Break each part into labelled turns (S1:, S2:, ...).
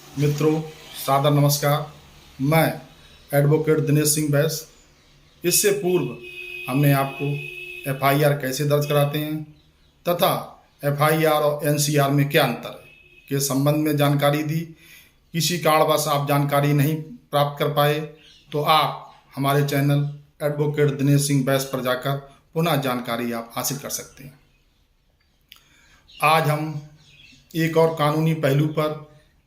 S1: मित्रों, सादर नमस्कार। मैं एडवोकेट दिनेश सिंह बैस। इससे पूर्व हमने आपको एफआईआर कैसे दर्ज कराते हैं तथा एफआईआर और एनसीआर में क्या अंतर है के संबंध में जानकारी दी। किसी कारणवश आप जानकारी नहीं प्राप्त कर पाए तो आप हमारे चैनल एडवोकेट दिनेश सिंह बैस पर जाकर पुनः जानकारी आप हासिल कर सकते हैं। आज हम एक और कानूनी पहलू पर,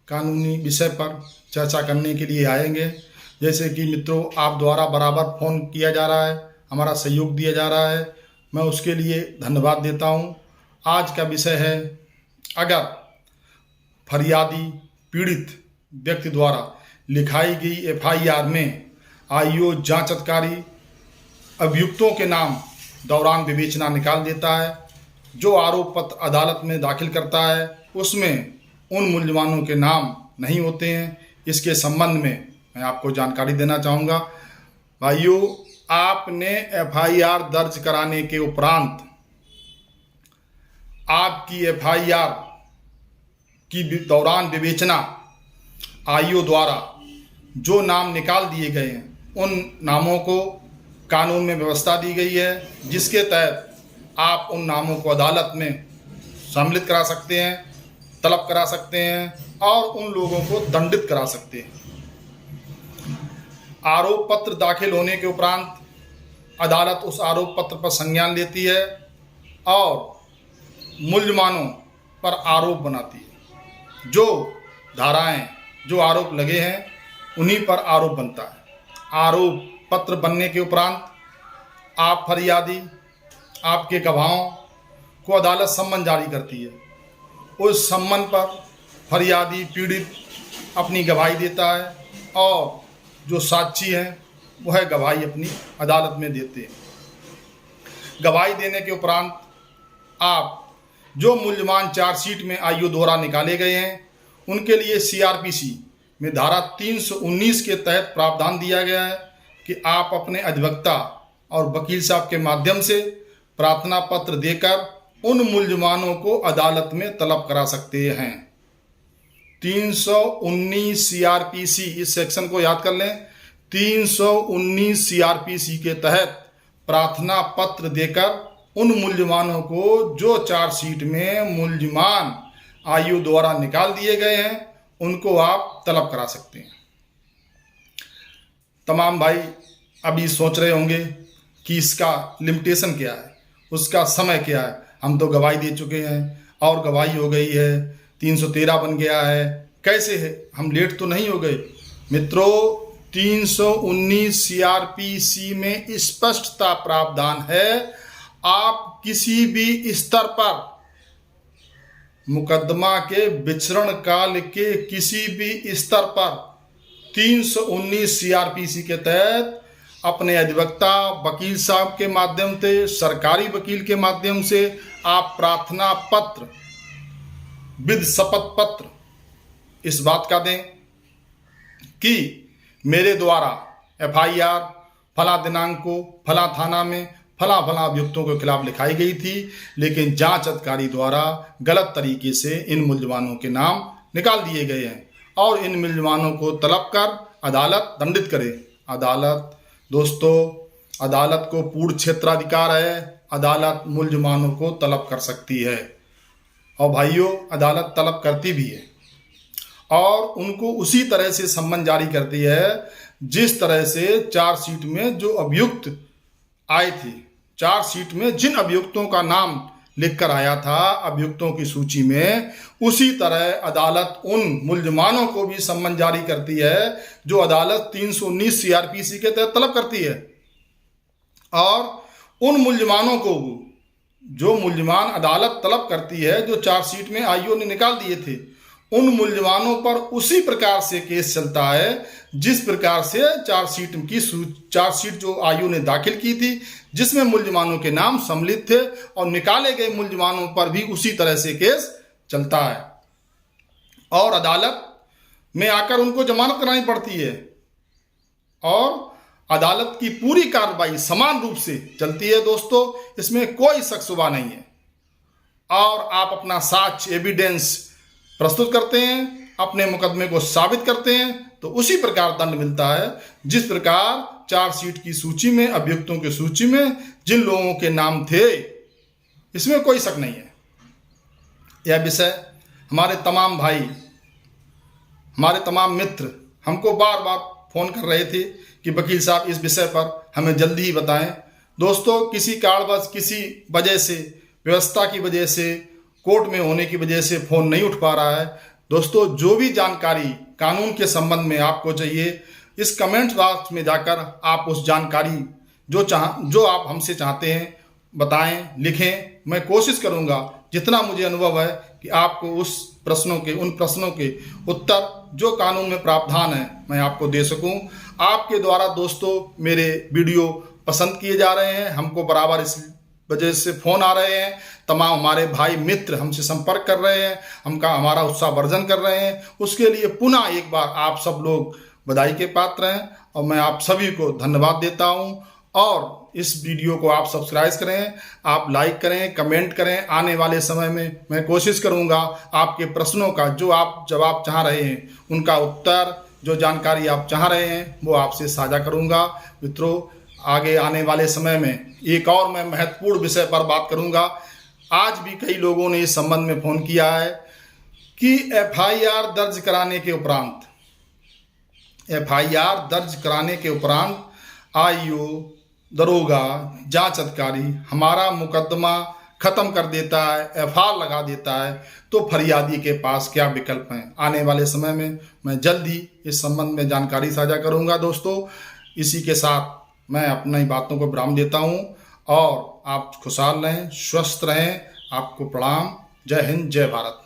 S1: कानूनी विषय पर चर्चा करने के लिए आएंगे। जैसे कि मित्रों, आप द्वारा बराबर फ़ोन किया जा रहा है, हमारा सहयोग दिया जा रहा है, मैं उसके लिए धन्यवाद देता हूं। आज का विषय है, अगर फरियादी पीड़ित व्यक्ति द्वारा लिखाई गई एफआईआर में आईओ जांच अधिकारी अभियुक्तों के नाम दौरान विवेचना निकाल देता है, जो आरोप पत्र अदालत में दाखिल करता है उसमें उन मुल्ज़िमानों के नाम नहीं होते हैं। इसके संबंध में मैं आपको जानकारी देना चाहूँगा। भाइयों, आपने एफआईआर दर्ज कराने के उपरांत आपकी एफआईआर की दौरान विवेचना आईओ द्वारा जो नाम निकाल दिए गए हैं उन नामों को कानून में व्यवस्था दी गई है, जिसके तहत आप उन नामों को अदालत में सम्मिलित करा सकते हैं, तलब करा सकते हैं और उन लोगों को दंडित करा सकते हैं। आरोप पत्र दाखिल होने के उपरांत अदालत उस आरोप पत्र पर संज्ञान लेती है और मुल्ज़िमानों पर आरोप बनाती है। जो धाराएं, जो आरोप लगे हैं उन्हीं पर आरोप बनता है। आरोप पत्र बनने के उपरांत आप फरियादी, आपके गवाहों को अदालत सम्मन जारी करती है। उस सम्मन पर फरियादी पीड़ित अपनी गवाही देता है और जो साक्षी हैं वह गवाही अपनी अदालत में देते हैं। गवाही देने के उपरांत आप जो मुल्ज़िमान चार्जशीट में आईओ द्वारा निकाले गए हैं उनके लिए सीआरपीसी में धारा 319 के तहत प्रावधान दिया गया है कि आप अपने अधिवक्ता और वकील साहब के माध्यम से प्रार्थना पत्र देकर उन मुल्ज़िमानों को अदालत में तलब करा सकते हैं। 319 सीआरपीसी, इस सेक्शन को याद कर लें। 319 सीआरपीसी के तहत प्रार्थना पत्र देकर उन मुल्ज़िमानों को जो चार्जशीट में मुल्ज़िमान आईओ द्वारा निकाल दिए गए हैं उनको आप तलब करा सकते हैं। तमाम भाई अभी सोच रहे होंगे कि इसका लिमिटेशन क्या है, उसका समय क्या है। हम तो गवाही दे चुके हैं और गवाही हो गई है, 313 बन गया है, कैसे है, हम लेट तो नहीं हो गए। मित्रों, 319 सीआरपीसी में स्पष्टता प्रावधान है, आप किसी भी स्तर पर मुकदमा के विचरण काल के किसी भी स्तर पर 319 सीआरपीसी के तहत अपने अधिवक्ता, वकील साहब के माध्यम से, सरकारी वकील के माध्यम से आप प्रार्थना पत्र विद शपथ पत्र इस बात का दें कि मेरे द्वारा एफआईआर फला दिनांक को फला थाना में फला फला अभियुक्तों के खिलाफ लिखाई गई थी, लेकिन जांच अधिकारी द्वारा गलत तरीके से इन मुल्ज़िमानों के नाम निकाल दिए गए हैं और इन मुल्ज़िमानों को तलब कर अदालत दंडित करे। अदालत, दोस्तों, अदालत को पूर्ण क्षेत्राधिकार है, अदालत मुल्ज़िमानों को तलब कर सकती है और भाइयों, अदालत तलब करती भी है और उनको उसी तरह से सम्मन जारी करती है जिस तरह से चार्जशीट में जो अभियुक्त आए थे, चार्जशीट में जिन अभियुक्तों का नाम लिखकर आया था अभियुक्तों की सूची में, उसी तरह अदालत उन मुल्ज़िमानों को भी सम्मन जारी करती है जो अदालत 319 सीआरपीसी के तहत तलब करती है। और उन मुल्ज़िमानों को, जो मुल्ज़िमान अदालत तलब करती है जो चार्जशीट में आईओ ने निकाल दिए थे, उन मुल्ज़िमानों पर उसी प्रकार से केस चलता है जिस प्रकार से चार्जशीट जो आईओ ने दाखिल की थी, जिसमें मुल्ज़िमानों के नाम सम्मिलित थे, और निकाले गए मुल्ज़िमानों पर भी उसी तरह से केस चलता है और अदालत में आकर उनको जमानत करानी पड़ती है और अदालत की पूरी कार्रवाई समान रूप से चलती है। दोस्तों, इसमें कोई शक शुबा नहीं है और आप अपना साक्ष्य, एविडेंस प्रस्तुत करते हैं अपने मुकदमे को साबित करते हैं तो उसी प्रकार दंड मिलता है जिस प्रकार चार्जशीट की सूची में, अभियुक्तों की सूची में जिन लोगों के नाम थे, इसमें कोई शक नहीं है। यह विषय हमारे तमाम भाई, हमारे तमाम मित्र हमको बार बार फोन कर रहे थे कि वकील साहब इस विषय पर हमें जल्दी ही बताएं। दोस्तों, किसी कारणवश, किसी वजह से, व्यवस्था की वजह से, कोर्ट में होने की वजह से फ़ोन नहीं उठ पा रहा है। दोस्तों, जो भी जानकारी कानून के संबंध में आपको चाहिए, इस कमेंट बॉक्स में जाकर आप उस जानकारी जो आप हमसे चाहते हैं बताएं, लिखें। मैं कोशिश करूंगा जितना मुझे अनुभव है कि आपको उन प्रश्नों के उत्तर जो कानून में प्रावधान है मैं आपको दे सकूं। आपके द्वारा दोस्तों मेरे वीडियो पसंद किए जा रहे हैं, हमको बराबर इस वजह से फ़ोन आ रहे हैं, तमाम हमारे भाई मित्र हमसे संपर्क कर रहे हैं, हमारा उत्साहवर्धन कर रहे हैं। उसके लिए पुनः एक बार आप सब लोग बधाई के पात्र हैं और मैं आप सभी को धन्यवाद देता हूं। और इस वीडियो को आप सब्सक्राइब करें, आप लाइक करें, कमेंट करें। आने वाले समय में मैं कोशिश करूंगा आपके प्रश्नों का जो आप जवाब चाह रहे हैं, उनका उत्तर, जो जानकारी आप चाह रहे हैं वो आपसे साझा करूंगा। मित्रों, आगे आने वाले समय में एक और मैं महत्वपूर्ण विषय पर बात करूंगा। आज भी कई लोगों ने इस संबंध में फ़ोन किया है कि एफआईआर दर्ज कराने के उपरांत आईओ, दरोगा, जांच अधिकारी हमारा मुकदमा खत्म कर देता है, एफआईआर लगा देता है, तो फरियादी के पास क्या विकल्प हैं। आने वाले समय में मैं जल्द ही इस संबंध में जानकारी साझा करूंगा। दोस्तों, इसी के साथ मैं अपनी बातों को विराम देता हूं और आप खुशहाल रहें, स्वस्थ रहें। आपको प्रणाम। जय हिंद, जय भारत।